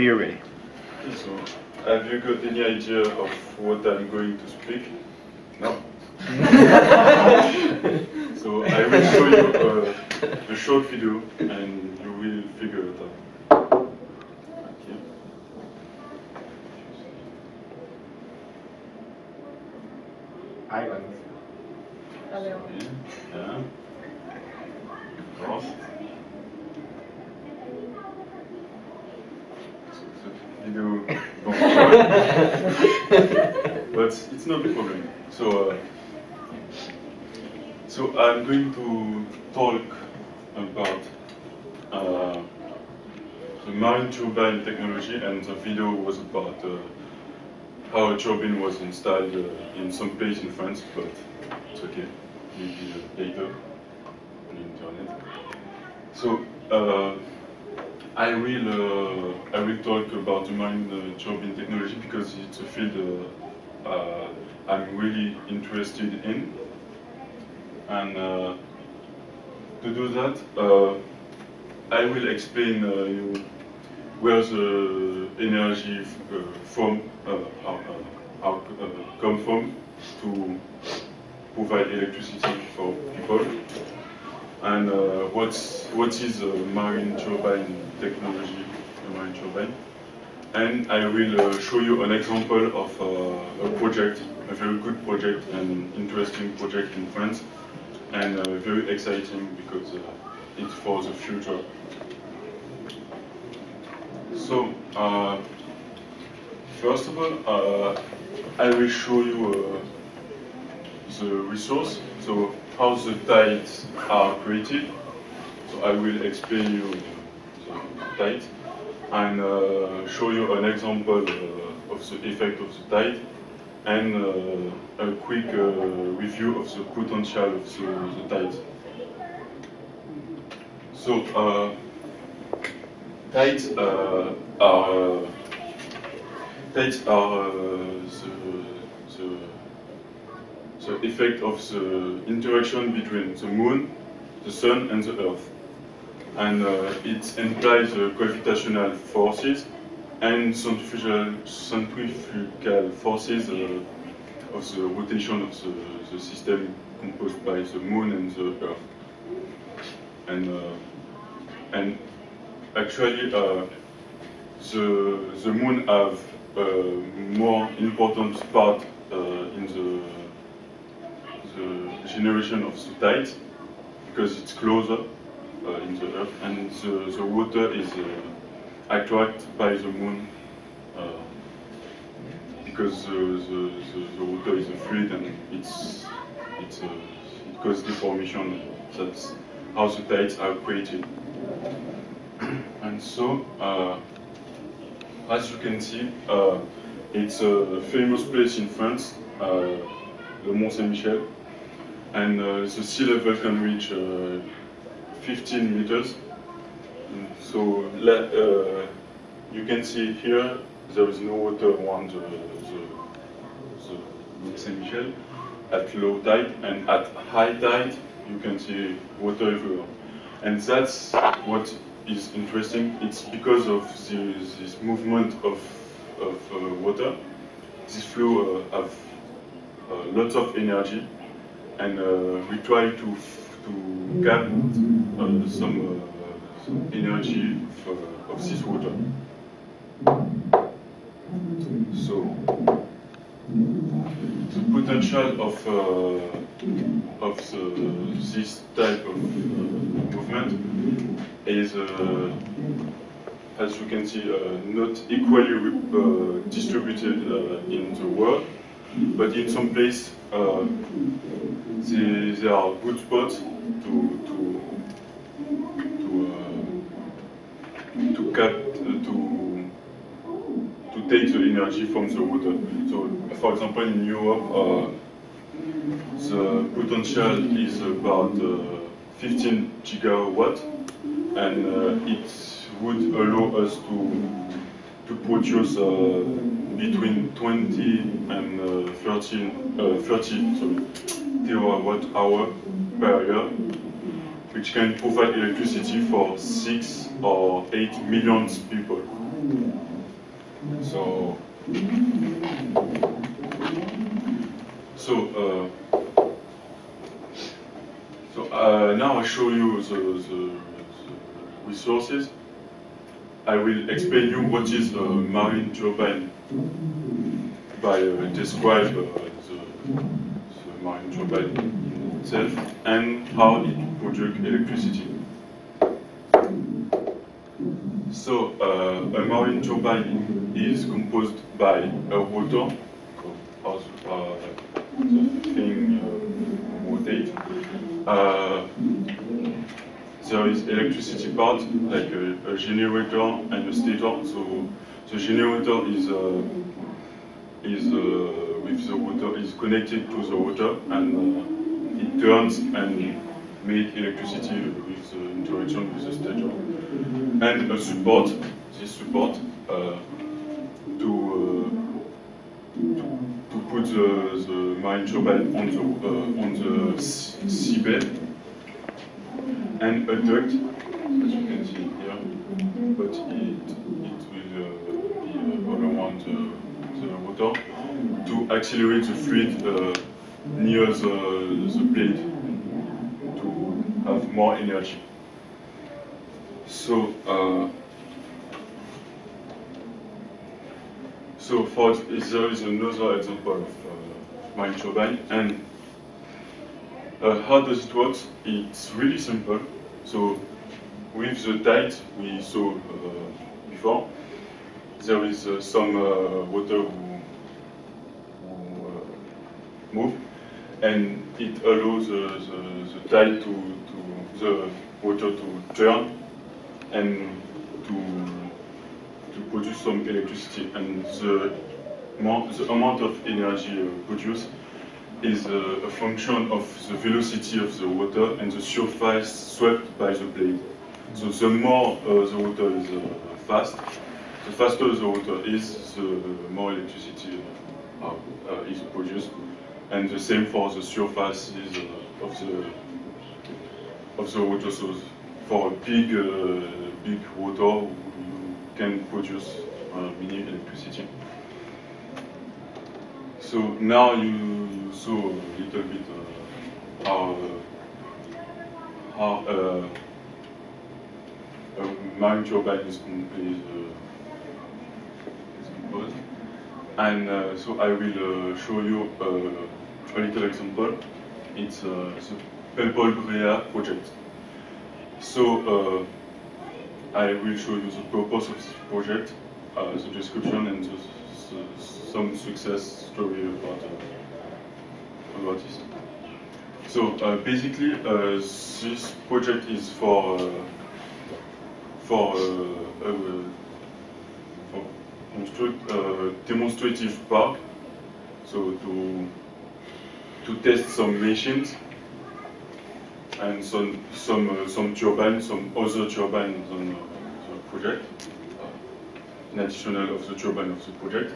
whenever you're ready. So, have you got any idea of what I'm going to speak? No? So I will show you a short video and you will figure it out. Okay. Islands. Yeah. Cross. Video but it's not a problem. So I'm going to talk about the marine turbine technology, and the video was about how a turbine was installed in some place in France, but it's okay, maybe later on the internet. So I will talk about the marine turbine technology because it's a field I'm really interested in, and to do that, I will explain you where the energy come from to provide electricity for people, and what is a marine turbine technology, a marine turbine, and I will show you an example of a project, a very good project and interesting project in France, and very exciting because it's for the future. So, first of all, I will show you the resource, so how the tides are created. So I will explain you the tide and show you an example of the effect of the tide, and a quick review of the potential of the tides. So tides are the effect of the interaction between the moon, the sun, and the earth, and it implies gravitational forces and centrifugal forces of the rotation of the system composed by the moon and the earth. And actually, the moon have a more important part in the generation of the tides because it's closer in the earth, and the water is attracted by the moon because the water is a fluid and it causes deformation. That's how the tides are created. And so, as you can see, it's a famous place in France, the Mont Saint-Michel, and the sea level can reach 15 meters. So you can see here there is no water around the Mont Saint-Michel at low tide, and at high tide you can see water everywhere. And that's what is interesting. It's because of this movement of water. This flow have lots of energy, and we try to get some energy of this water. So the potential of this type of movement is, as you can see, not equally distributed in the world, but in some places there are good spots to take the energy from the water. So, for example, in Europe, the potential is about 15 gigawatt, and it would allow us to produce between 20 and 30 terawatt hour per year, which can provide electricity for 6 or 8 million people. So now I show you the resources. I will explain you what is a marine turbine by describe the marine turbine itself and how it produces electricity. So a marine turbine is composed by a rotor, as the thing rotates. There is electricity part, like a generator and a stator. So the generator is with the water, is connected to the water, and it turns and make electricity with the interaction with the stator. And a support, this support to put the marine turbine on the seabed, and a duct, as you can see here, but it will be all around the water to accelerate the fluid near the blade to have more energy. So there is another example of marine turbine, and how does it work? It's really simple. So with the tide we saw before, there is some water who move, and it allows the tide to the water to turn and to produce some electricity, and the amount of energy produced is a function of the velocity of the water and the surface swept by the blade. So the more the water is fast, the faster the water is, the more electricity is produced, and the same for the surfaces of the water. So for a big water, you can produce mini electricity. So now you saw a little bit how a marine turbine is composed, and so I will show you a little example. It's the Paimpol Brea project. So I will show you the purpose of this project, the description, and some success story about this. So basically, this project is for demonstrative park. So to test some machines and some turbines, some other turbines on the project, in addition of the turbine of the project,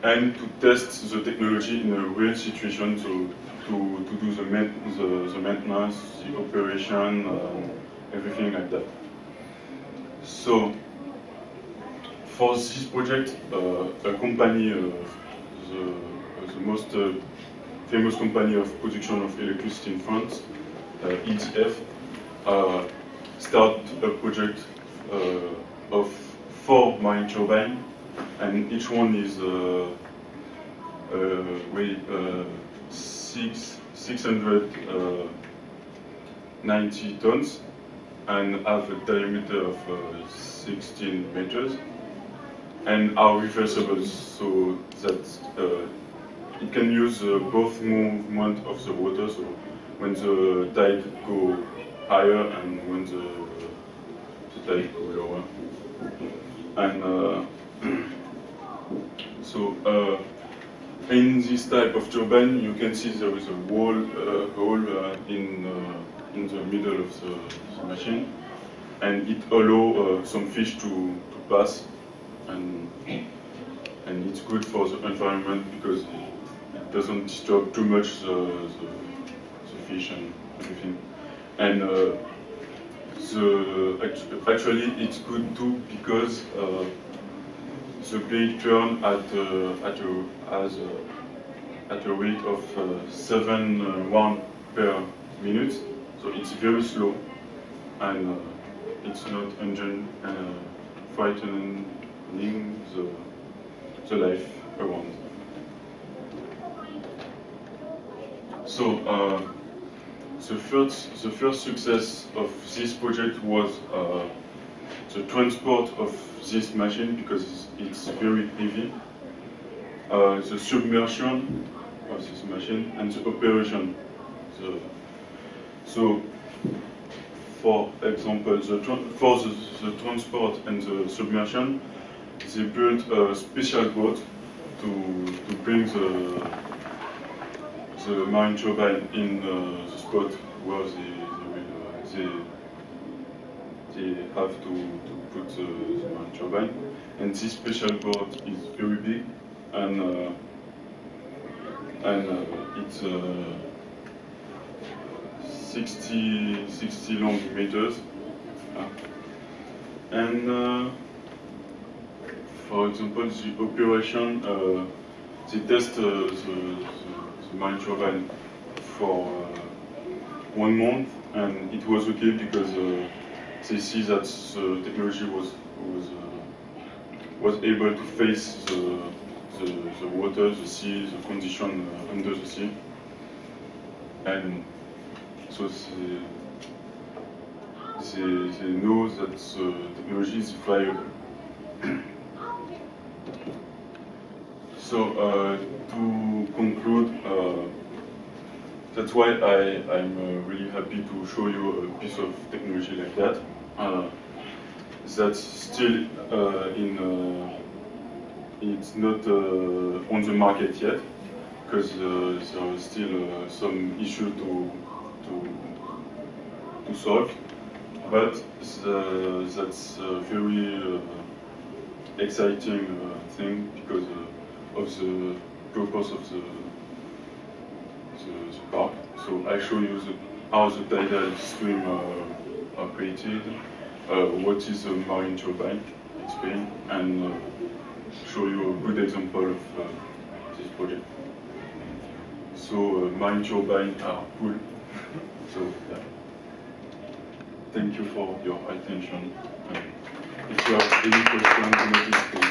and to test the technology in a real situation, so to do the maintenance, the operation, everything like that. So for this project, a company, the most famous company of production of electricity in France, EDF, start a project of 4 marine turbines, and each one is weigh 690 tons and have a diameter of 16 meters, and are reversible, so that it can use both movement of the water, so when the tide go higher and when the tide go lower. And in this type of turbine, you can see there is a hole in the middle of the machine, and it allows some fish to pass, and it's good for the environment because it doesn't disturb too much the fish and everything. And actually it's good too because the blade turn at a rate of 7 rounds per minute, so it's very slow, and it's not frightening the life around. So the first success of this project was the transport of this machine, because it's very heavy, the submersion of this machine, and the operation. So, for example, for the transport and the submersion, they built a special boat to bring the marine turbine in the spot where they have to put the marine turbine. And this special boat is very big, and it's 60 long meters. And for example, the operation, they test the marine turbine for 1 month, and it was okay, because they see that the technology was able to face the water, the sea, the condition under the sea, and so they know that the technology is viable. So to conclude, that's why I'm really happy to show you a piece of technology like that. That's still it's not on the market yet, because there are still some issues to solve. But that's a very exciting thing, because of the purpose of the park. So I show you how the tidal stream are created, what is a marine turbine, explain, and show you a good example of this project. So marine turbines are cool. So yeah. Thank you for your attention. If you have any questions, do not hesitate.